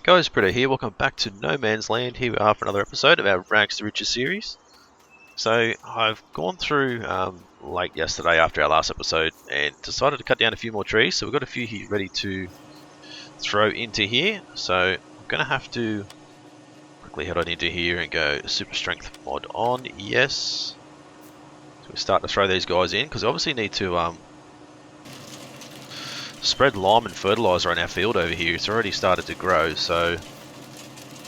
Guys, Britto here. Welcome back to No Man's Land. Here we are for another episode of our Rags to Riches series. So I've gone through late yesterday after our last episode and decided to cut down a few more trees. So we've got a few here ready to throw into here. So I'm going to have to quickly head on into here and go super strength mod on. Yes. So we start to throw these guys in because we obviously need to spread lime and fertilizer on our field over here. It's already started to grow, so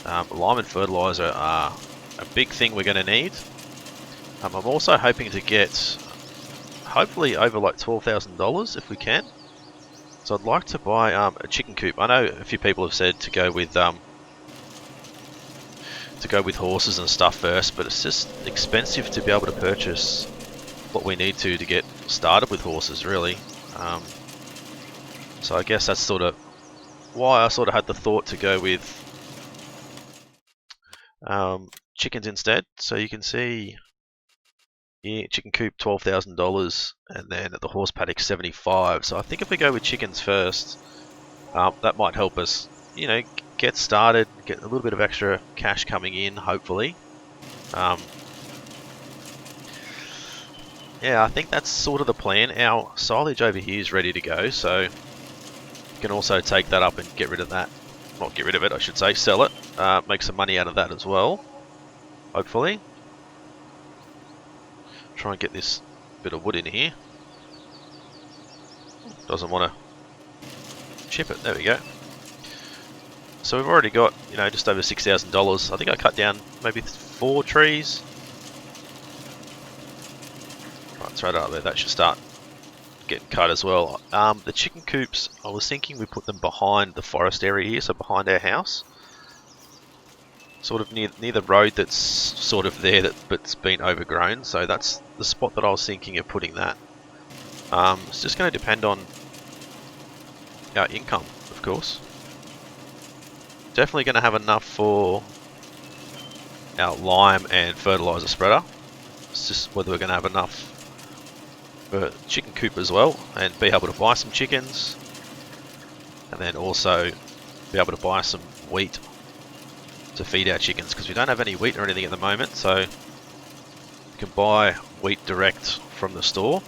lime and fertilizer are a big thing we're going to need. I'm also hoping to get hopefully over like $12,000 if we can. So I'd like to buy a chicken coop. I know a few people have said to go with horses and stuff first, but it's just expensive to be able to purchase what we need to get started with horses, really. So I guess that's sort of why I sort of had the thought to go with chickens instead. So you can see here, chicken coop $12,000, and then at the horse paddock $75,000. So I think if we go with chickens first, that might help us, you know, get started, get a little bit of extra cash coming in, hopefully. Yeah, I think that's sort of the plan. Our silage over here is ready to go, so we can also take that up and get rid of that. Not get rid of it, I should say, sell it. Make some money out of that as well, hopefully. Try and get this bit of wood in here. Doesn't want to chip it, there we go. So we've already got, you know, just over $6,000. I think I cut down maybe 4 trees. Right, throw that up there, that should start getting cut as well. The chicken coops, I was thinking we put them behind the forest area here, so behind our house. Sort of near the road that's sort of there, but's been overgrown, so that's the spot that I was thinking of putting that. It's just going to depend on our income, of course. Definitely going to have enough for our lime and fertilizer spreader. It's just whether we're going to have enough for chicken coop as well, and be able to buy some chickens, and then also be able to buy some wheat to feed our chickens, because we don't have any wheat or anything at the moment. So we can buy wheat direct from the store,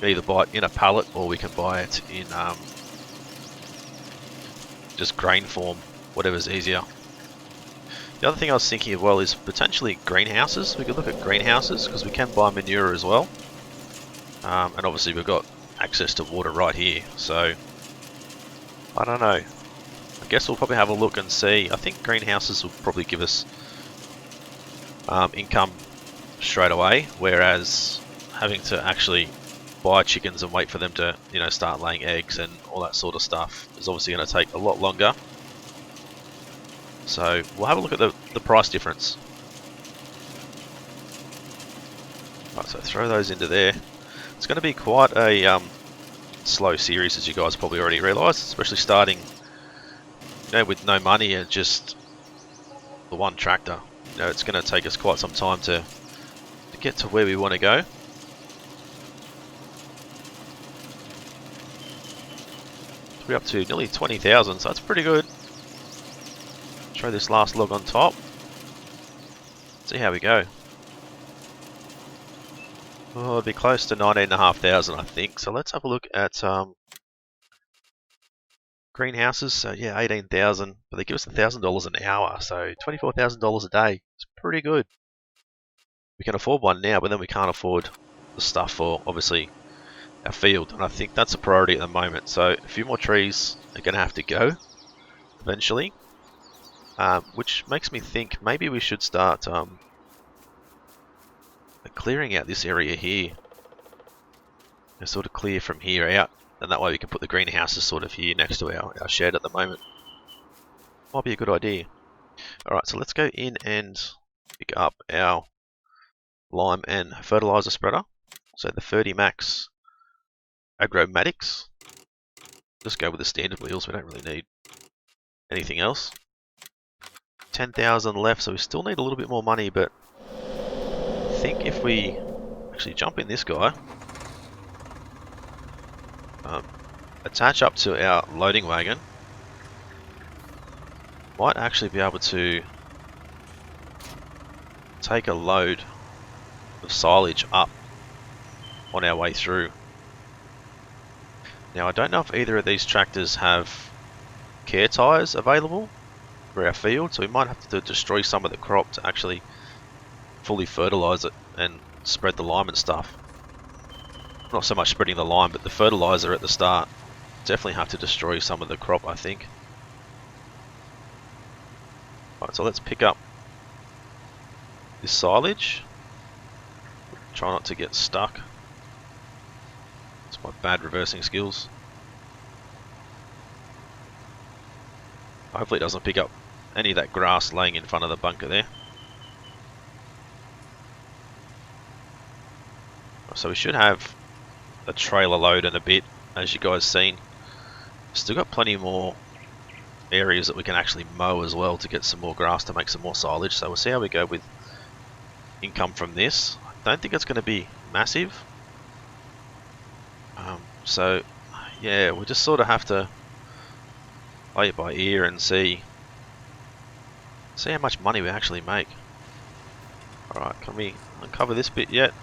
either buy it in a pallet or we can buy it in just grain form, whatever's easier. The other thing I was thinking of well is potentially greenhouses. We could look at greenhouses because we can buy manure as well. And obviously we've got access to water right here, so I don't know. I guess we'll probably have a look and see. I think greenhouses will probably give us income straight away, whereas having to actually buy chickens and wait for them to, you know, start laying eggs and all that sort of stuff is obviously going to take a lot longer. So we'll have a look at the price difference. Right, so throw those into there. It's going to be quite a slow series, as you guys probably already realised, especially starting, you know, with no money and just the one tractor. You know, it's going to take us quite some time to get to where we want to go. We're up to nearly 20,000, so that's pretty good. Throw this last log on top. See how we go. Oh, it'll be close to 19,500, I think. So let's have a look at greenhouses. So yeah, 18,000, but they give us $1,000 an hour, so $24,000 a day. It's pretty good. We can afford one now, but then we can't afford the stuff for obviously our field, and I think that's a priority at the moment. So a few more trees are going to have to go eventually, which makes me think maybe we should start clearing out this area here, and sort of clear from here out, and that way we can put the greenhouses sort of here next to our shed at the moment. Might be a good idea. Alright, so let's go in and pick up our lime and fertilizer spreader. So the 30 max Agromatics. Just go with the standard wheels, we don't really need anything else. 10,000 left, so we still need a little bit more money, but I think if we actually jump in this guy, attach up to our loading wagon, Might actually be able to take a load of silage up on our way through. Now I don't know if either of these tractors have care tyres available for our field, so we might have to destroy some of the crop to actually fully fertilise it and spread the lime and stuff. Not so much spreading the lime, but the fertilizer at the start. Definitely have to destroy some of the crop, I think. Right, so let's pick up this silage. Try not to get stuck. It's my bad reversing skills. Hopefully it doesn't pick up any of that grass laying in front of the bunker there. So we should have a trailer load in a bit, as you guys seen. Still got plenty more areas that we can actually mow as well to get some more grass to make some more silage. So we'll see how we go with income from this. I don't think it's going to be massive. So yeah, we just sort of have to play it by ear and see how much money we actually make. Alright, can we uncover this bit yet?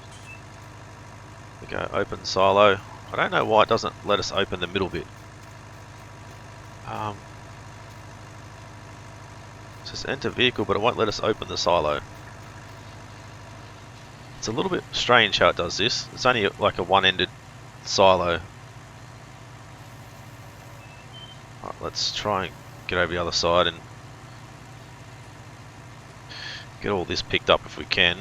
We go open silo. I don't know why it doesn't let us open the middle bit. It says enter vehicle, but it won't let us open the silo. It's a little bit strange how it does this. It's only like a one-ended silo. Right, let's try and get over the other side and get all this picked up if we can.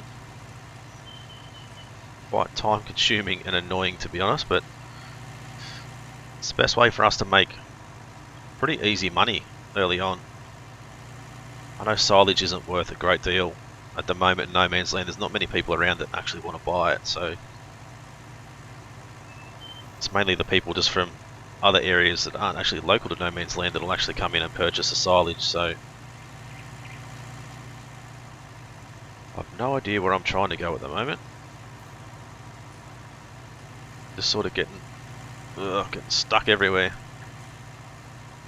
Quite time consuming and annoying, to be honest, but it's the best way for us to make pretty easy money early on. I know silage isn't worth a great deal at the moment in no man's land. There's not many people around that actually want to buy it, so it's mainly the people just from other areas that aren't actually local to no man's land that will actually come in and purchase the silage. So I've no idea where I'm trying to go at the moment. Just sort of getting stuck everywhere.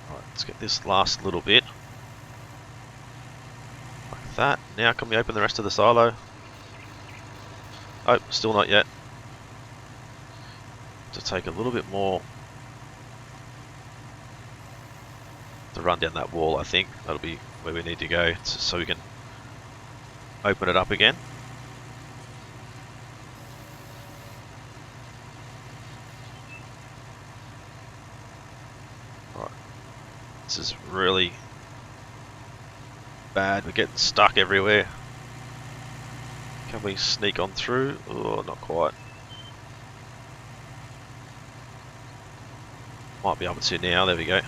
Alright, let's get this last little bit. Like that. Now can we open the rest of the silo? Oh, still not yet. To take a little bit more to run down that wall, I think. That'll be where we need to go so we can open it up again. Right. This is really bad. We're getting stuck everywhere. Can we sneak on through? Oh, not quite. Might be able to now. There we go.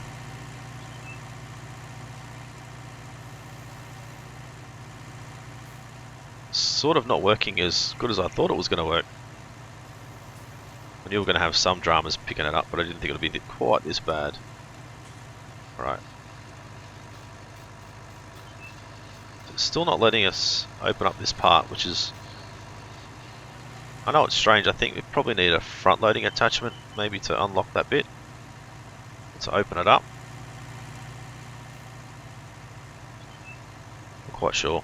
Sort of not working as good as I thought it was going to work. I knew we were going to have some dramas picking it up, but I didn't think it would be quite this bad. Right. It's still not letting us open up this part, which is... I know it's strange. I think we probably need a front loading attachment maybe to unlock that bit. To open it up. Not quite sure.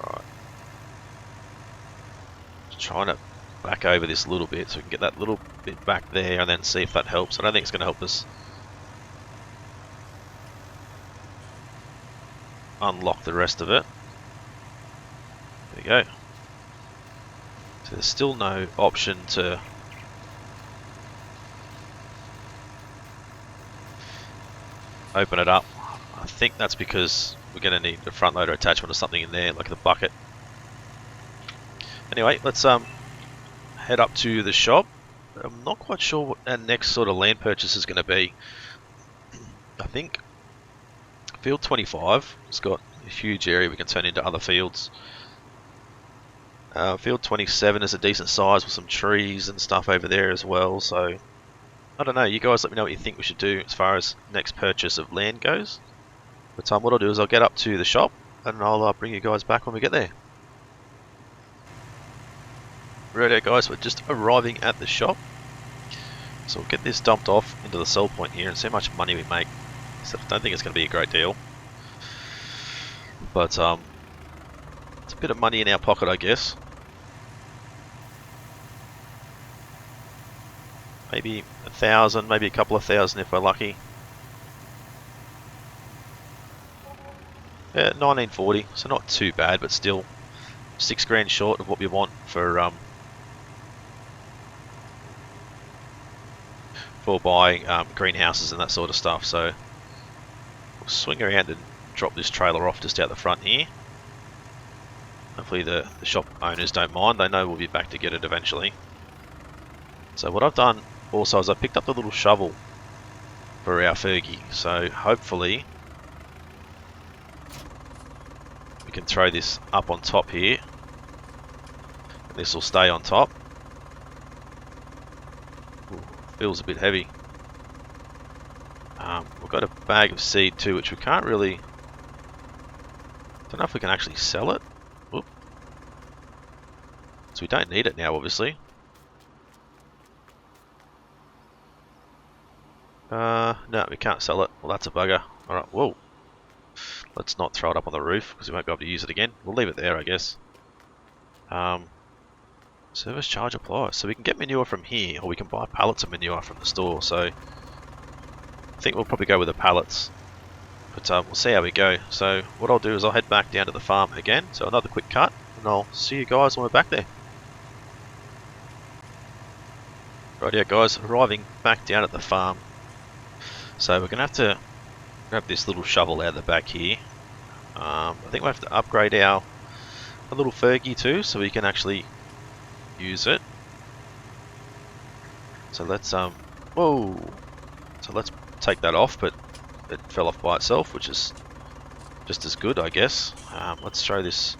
Right. Just trying to back over this little bit so we can get that little bit back there and then see if that helps. I don't think it's going to help us unlock the rest of it. There we go. So there's still no option to open it up. I think that's because we're going to need a front loader attachment or something in there, like the bucket. Anyway, let's head up to the shop. I'm not quite sure what our next sort of land purchase is going to be. I think field 25 has got a huge area we can turn into other fields. Field 27 is a decent size with some trees and stuff over there as well, so I don't know, you guys let me know what you think we should do as far as next purchase of land goes. But what I'll do is I'll get up to the shop and I'll bring you guys back when we get there. Righto guys, we're just arriving at the shop. So we'll get this dumped off into the sell point here and see how much money we make. So I don't think it's going to be a great deal. But it's a bit of money in our pocket, I guess. Maybe 1,000, maybe a couple of thousand if we're lucky. Yeah, 1940, so not too bad, but still 6 grand short of what we want for buying greenhouses and that sort of stuff. So we'll swing around and drop this trailer off just out the front here. Hopefully the shop owners don't mind, they know we'll be back to get it eventually. So what I've done also is I picked up the little shovel for our Fergie, so hopefully we can throw this up on top here and this will stay on top. Ooh, feels a bit heavy. We've got a bag of seed too, which we can't really, don't know if we can actually sell it. Oop. So we don't need it now, obviously. No, we can't sell it. Well, that's a bugger. Alright, whoa. Let's not throw it up on the roof because we won't be able to use it again. We'll leave it there, I guess. Service charge applies. So we can get manure from here, or we can buy pallets of manure from the store. So I think we'll probably go with the pallets. But we'll see how we go. So what I'll do is I'll head back down to the farm again. So another quick cut, and I'll see you guys when we're back there. Rightio guys, arriving back down at the farm. So we're going to have to grab this little shovel out of the back here. I think we'll have to upgrade our little Fergie too, so we can actually use it. So let's whoa! So let's take that off, but it fell off by itself, which is just as good, I guess. Let's throw this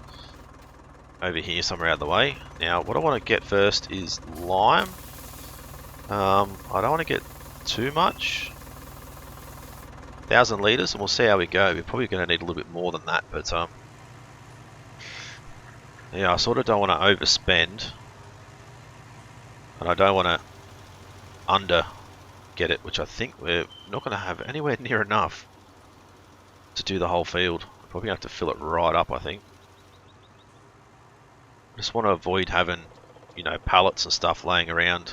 over here somewhere out of the way. Now, what I want to get first is lime. I don't want to get too much. 1,000 litres, and we'll see how we go. We're probably going to need a little bit more than that, but yeah, I sort of don't want to overspend, and I don't want to under get it, which I think we're not going to have anywhere near enough to do the whole field. We're probably going to have to fill it right up, I think. I just want to avoid having, you know, pallets and stuff laying around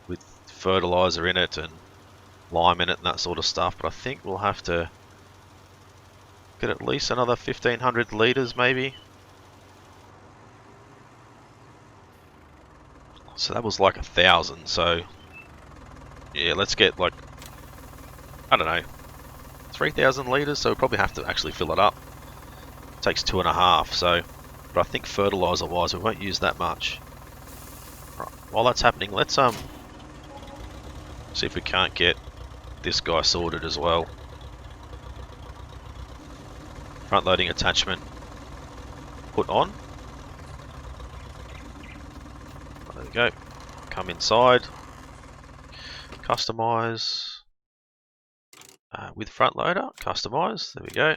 with fertilizer in it and lime in it and that sort of stuff, but I think we'll have to get at least another 1,500 litres maybe. So that was like 1,000, so yeah, let's get like, I don't know, 3,000 litres, so we'll probably have to actually fill it up. It takes 2.5, so, but I think fertilizer wise we won't use that much. Right, while that's happening, let's see if we can't get this guy sorted as well. Front loading attachment put on. There we go. Come inside. Customize. With front loader. Customize. There we go.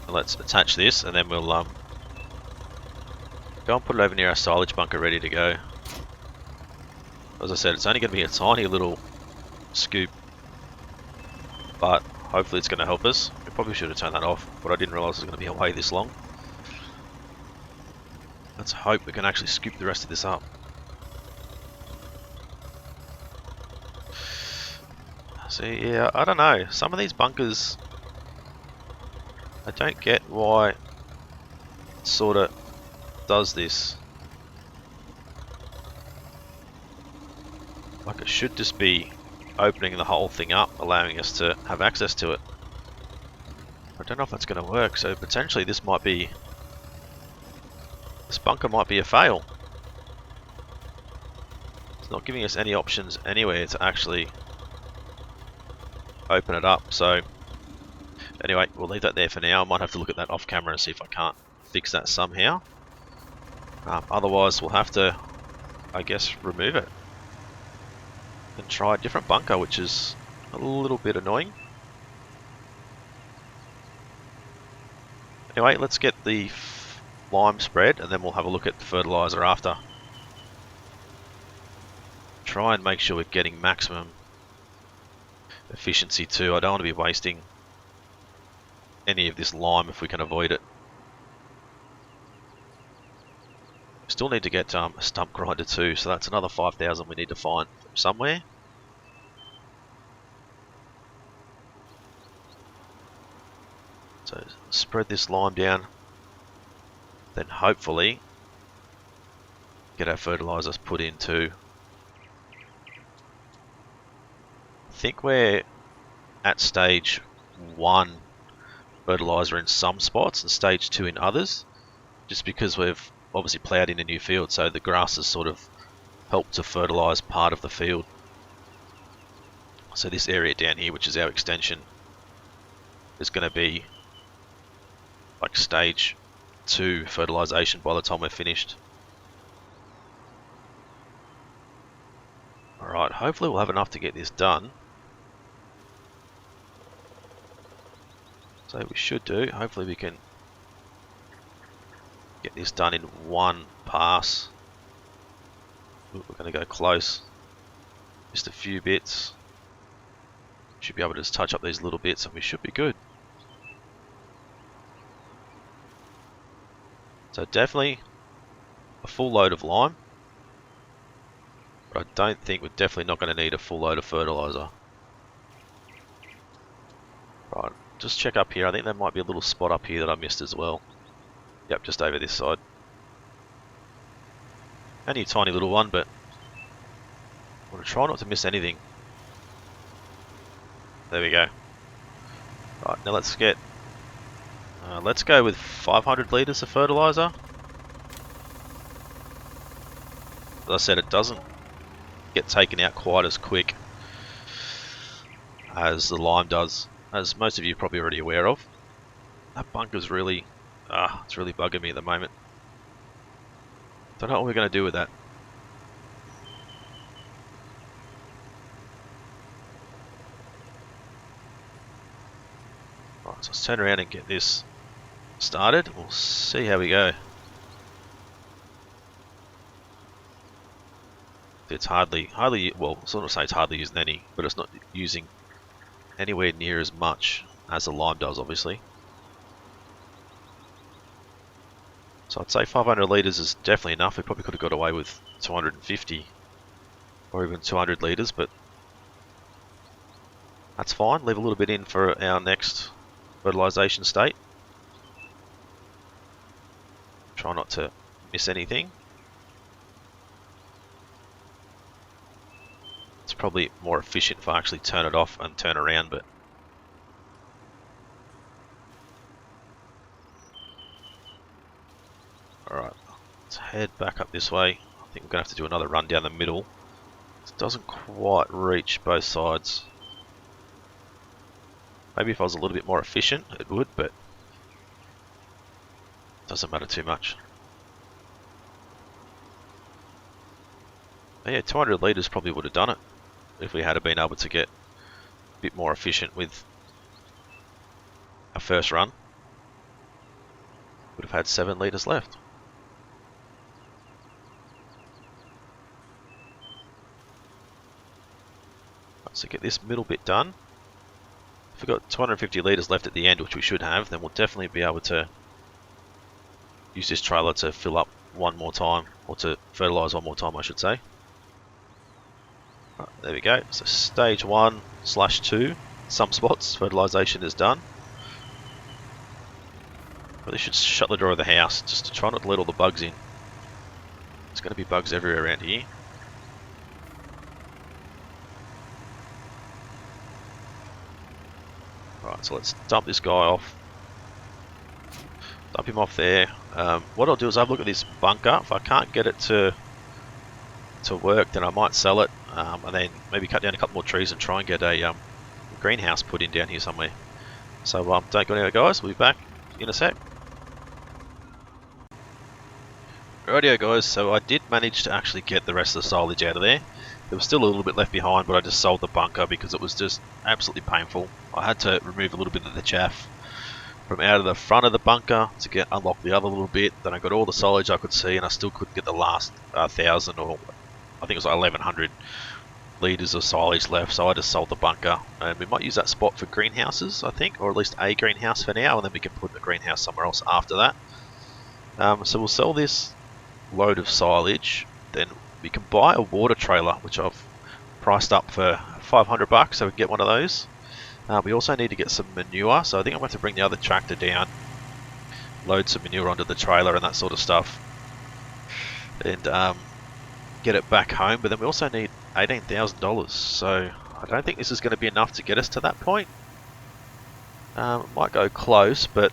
And let's attach this, and then we'll go and put it over near our silage bunker ready to go. As I said, it's only going to be a tiny little scoop, but hopefully it's going to help us. We probably should have turned that off, but I didn't realise it was going to be away this long. Let's hope we can actually scoop the rest of this up. So yeah, I don't know. Some of these bunkers, I don't get why it sort of does this. Like it should just be opening the whole thing up, allowing us to have access to it. I don't know if that's going to work, so potentially this bunker might be a fail. It's not giving us any options anywhere to actually open it up, so anyway, we'll leave that there for now. I might have to look at that off camera and see if I can't fix that somehow. Otherwise we'll have to, I guess, remove it and try a different bunker, which is a little bit annoying. Anyway, let's get the lime spread, and then we'll have a look at the fertilizer after. Try and make sure we're getting maximum efficiency too. I don't want to be wasting any of this lime if we can avoid it. Still need to get a stump grinder too, so that's another 5,000 we need to find from somewhere. So spread this lime down, then hopefully get our fertilizers put in too. I think we're at stage 1 fertilizer in some spots and stage 2 in others, just because we've obviously ploughed in a new field, so the grass has sort of helped to fertilize part of the field. So this area down here, which is our extension, is going to be like stage 2 fertilization by the time we're finished. Alright, hopefully we'll have enough to get this done. So we should do. Hopefully we can get this done in one pass. Ooh, we're going to go close. Just a few bits. Should be able to just touch up these little bits and we should be good. So definitely a full load of lime. But I don't think we're definitely not going to need a full load of fertilizer. Right, just check up here. I think there might be a little spot up here that I missed as well. Yep, just over this side. Only a tiny little one, but I want to try not to miss anything. There we go. Right, now let's go with 500 litres of fertilizer. As I said, it doesn't get taken out quite as quick as the lime does, as most of you are probably already aware of. That bunker's really, it's really bugging me at the moment. Don't know what we're going to do with that. Right, so let's turn around and get this started. We'll see how we go. It's hardly, well, I sort of say it's hardly using any, but it's not using anywhere near as much as the lime does, obviously. So I'd say 500 litres is definitely enough. We probably could have got away with 250 or even 200 litres, but that's fine. Leave a little bit in for our next fertilisation state. Try not to miss anything. It's probably more efficient if I actually turn it off and turn around, but alright, let's head back up this way. I think we're going to have to do another run down the middle. It doesn't quite reach both sides. Maybe if I was a little bit more efficient it would, but it doesn't matter too much. But yeah, 200 litres probably would have done it if we had been able to get a bit more efficient with our first run. Would have had 7 litres left. So get this middle bit done. If we've got 250 litres left at the end, which we should have, then we'll definitely be able to use this trailer to fill up one more time, or to fertilise one more time I should say. Right, there we go, so stage 1/2, some spots, fertilisation is done. Really should shut the door of the house, just to try not to let all the bugs in. There's going to be bugs everywhere around here. Right, so let's dump this guy off. Dump him off there. What I'll do is have a look at this bunker. If I can't get it to work, then I might sell it, and then maybe cut down a couple more trees and try and get a greenhouse put in down here somewhere. So don't go anywhere, guys. We'll be back in a sec. Rightio, guys. So I did manage to actually get the rest of the silage out of there. There was still a little bit left behind, but I just sold the bunker because it was just absolutely painful. I had to remove a little bit of the chaff from out of the front of the bunker to unlock the other little bit. Then I got all the silage I could see, and I still couldn't get the last 1,000, or I think it was like 1,100 litres of silage left, so I just sold the bunker. And we might use that spot for greenhouses, I think, or at least a greenhouse for now, and then we can put the greenhouse somewhere else after that. So we'll sell this load of silage, then we can buy a water trailer, which I've priced up for 500 bucks, so we can get one of those. We also need to get some manure, so I think I'm going to have to bring the other tractor down, load some manure onto the trailer and that sort of stuff, and get it back home. But then we also need $18,000, so I don't think this is going to be enough to get us to that point. It might go close, but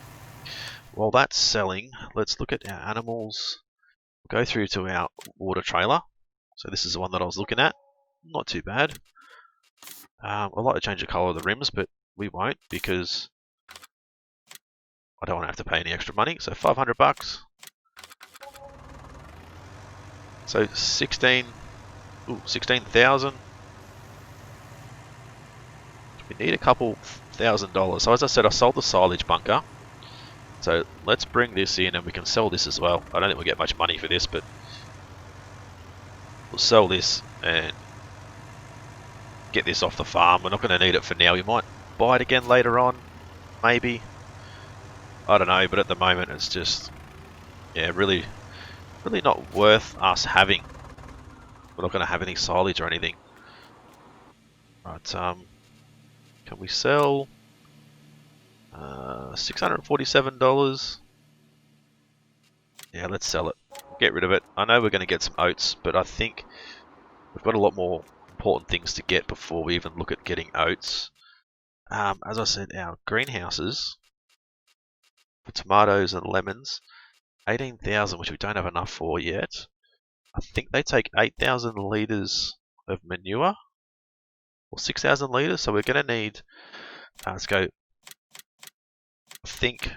while that's selling, let's look at our animals. We'll go through to our water trailer. So this is the one that I was looking at. Not too bad. I'd like to change the colour of the rims, but we won't because I don't want to have to pay any extra money. So 500 bucks. So 16,000. We need a couple $1,000. So as I said, I sold the silage bunker. So let's bring this in and we can sell this as well. I don't think we'll get much money for this, but we'll sell this and get this off the farm. We're not going to need it for now. We might buy it again later on, maybe. I don't know, but at the moment it's just, yeah, really not worth us having. We're not going to have any silage or anything. Right, can we sell $647? Yeah, let's sell it. Get rid of it. I know we're going to get some oats, but I think we've got a lot more important things to get before we even look at getting oats. As I said, our greenhouses for tomatoes and lemons, 18,000, which we don't have enough for yet. I think they take 8,000 litres of manure, or 6,000 litres, so we're going to need, let's go, I think,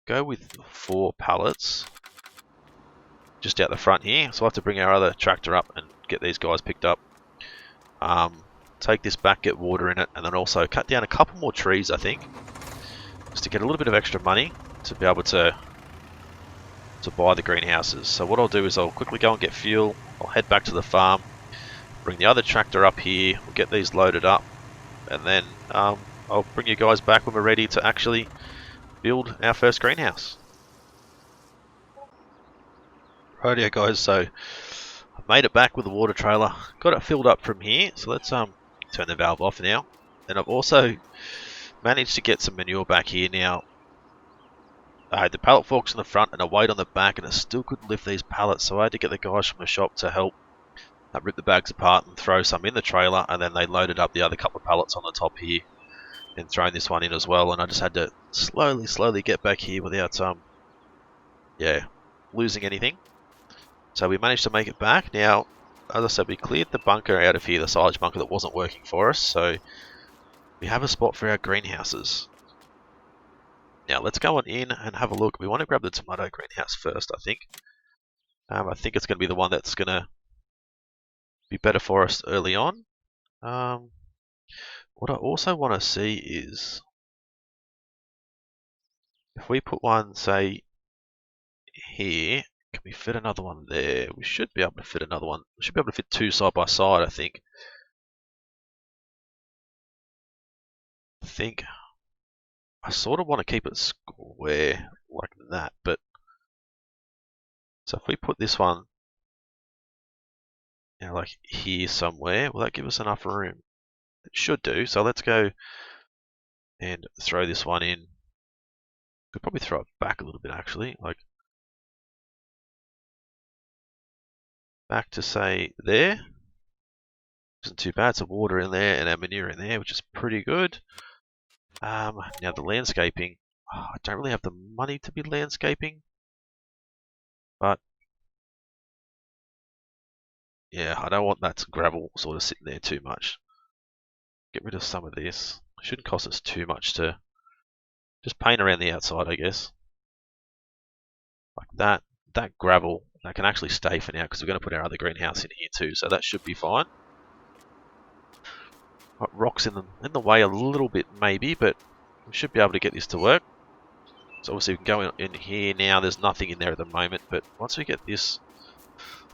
go with 4 pallets just out the front here. So I'll have to bring our other tractor up and get these guys picked up. Take this back, get water in it, and then also cut down a couple more trees, I think, just to get a little bit of extra money to be able to buy the greenhouses. So what I'll do is I'll quickly go and get fuel. I'll head back to the farm, bring the other tractor up here, we'll get these loaded up, and then I'll bring you guys back when we're ready to actually build our first greenhouse. Rightio guys, so I've made it back with the water trailer, got it filled up from here, so let's turn the valve off now. And I've also managed to get some manure back here now. I had the pallet forks in the front and a weight on the back, and it still couldn't lift these pallets, so I had to get the guys from the shop to help rip the bags apart and throw some in the trailer, and then they loaded up the other couple of pallets on the top here and thrown this one in as well. And I just had to slowly get back here without losing anything. So we managed to make it back. Now, as I said, we cleared the bunker out of here, the silage bunker that wasn't working for us, so we have a spot for our greenhouses. Now let's go on in and have a look. We want to grab the tomato greenhouse first, I think. I think it's going to be the one that's going to be better for us early on. What I also want to see is if we put one, say, here, can we fit another one there? We should be able to fit another one. We should be able to fit 2 side by side, I think. I sort of want to keep it square like that, but so if we put this one, like here somewhere, will that give us enough room? It should do. So let's go and throw this one in. Could probably throw it back a little bit actually, like back to say there. Isn't too bad. Some water in there and our manure in there, which is pretty good. Now the landscaping, I don't really have the money to be landscaping, but yeah, I don't want that gravel sort of sitting there too much. Get rid of some of this. It shouldn't cost us too much to just paint around the outside, I guess. Like that. That gravel, that can actually stay for now because we're going to put our other greenhouse in here too, so that should be fine. Got rocks in the way a little bit maybe, but we should be able to get this to work. So obviously we can go in here now. There's nothing in there at the moment, but once we get this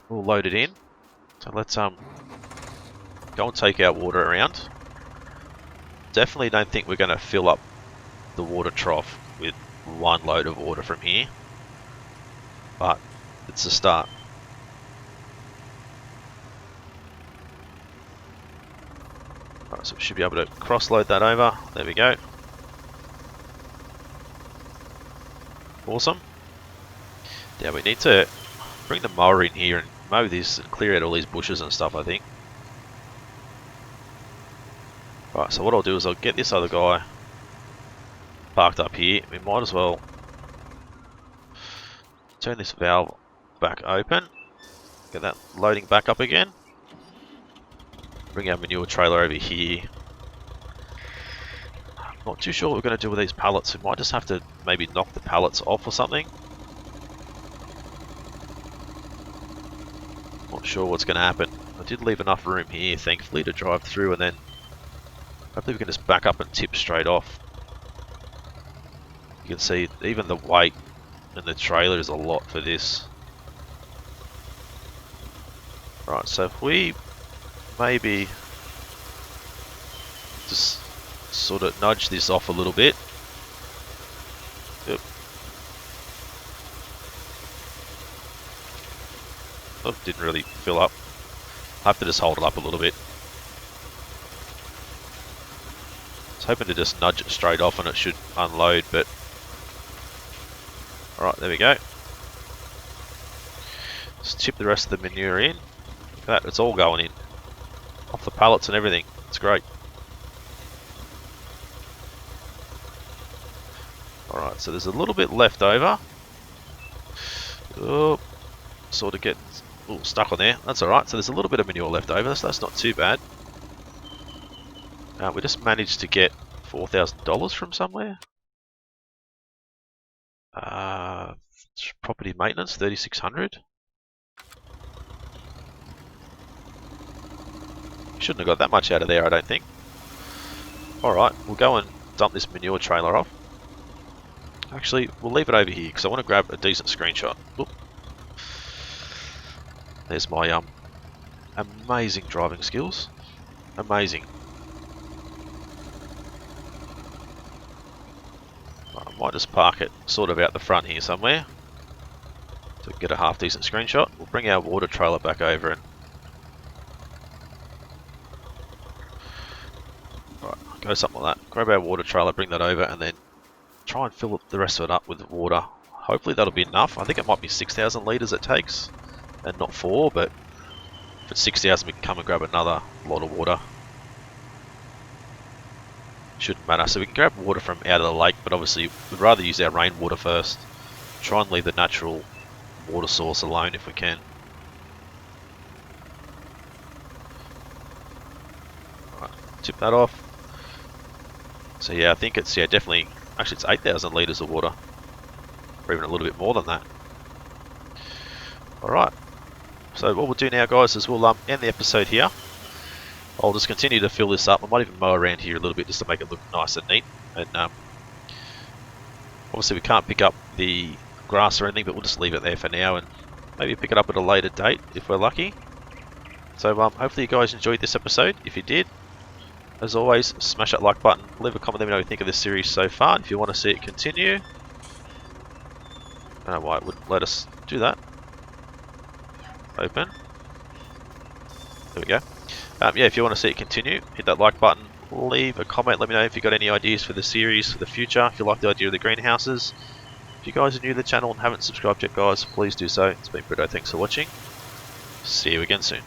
all loaded in, so let's go and take our water around. Definitely don't think we're going to fill up the water trough with one load of water from here, but it's a start. Alright, so we should be able to cross load that over. There we go. Awesome. Now we need to bring the mower in here and mow this and clear out all these bushes and stuff, I think. Right, so what I'll do is I'll get this other guy parked up here. We might as well turn this valve back open. Get that loading back up again. Bring our manure trailer over here. Not too sure what we're going to do with these pallets. We might just have to maybe knock the pallets off or something. Not sure what's going to happen. I did leave enough room here, thankfully, to drive through, and then hopefully we can just back up and tip straight off. You can see even the weight in the trailer is a lot for this. Right, so if we maybe just sort of nudge this off a little bit. Yep. Oh, didn't really fill up. I have to just hold it up a little bit. I was hoping to just nudge it straight off and it should unload, but alright, there we go. Just chip the rest of the manure in. Look at that, it's all going in. Off the pallets and everything. It's great. Alright, so there's a little bit left over. Oh, sort of get stuck on there. That's alright. So there's a little bit of manure left over, so that's not too bad. We just managed to get $4,000 from somewhere. Property maintenance, $3,600. Shouldn't have got that much out of there, I don't think. Alright, we'll go and dump this manure trailer off. Actually, we'll leave it over here because I want to grab a decent screenshot. Oop. There's my amazing driving skills. Amazing. I might just park it sort of out the front here somewhere to get a half decent screenshot. We'll bring our water trailer back over and go something like that. Grab our water trailer, bring that over, and then try and fill the rest of it up with water. Hopefully that'll be enough. I think it might be 6,000 litres it takes, and not 4, but if it's 6,000 we can come and grab another lot of water. Shouldn't matter. So we can grab water from out of the lake, but obviously we'd rather use our rainwater first. Try and leave the natural water source alone if we can. Right, tip that off. So yeah, I think it's definitely, actually it's 8,000 litres of water, or even a little bit more than that. Alright, so what we'll do now, guys, is we'll end the episode here. I'll just continue to fill this up. I might even mow around here a little bit just to make it look nice and neat. And obviously we can't pick up the grass or anything, but we'll just leave it there for now and maybe pick it up at a later date if we're lucky. So hopefully you guys enjoyed this episode. If you did, as always, smash that like button, leave a comment, let me know what you think of this series so far. If you want to see it continue, I don't know why it wouldn't let us do that. Open. There we go. Yeah, if you want to see it continue, hit that like button, leave a comment, let me know if you've got any ideas for the series for the future, if you like the idea of the greenhouses. If you guys are new to the channel and haven't subscribed yet, guys, please do so. It's been Britto, thanks for watching. See you again soon.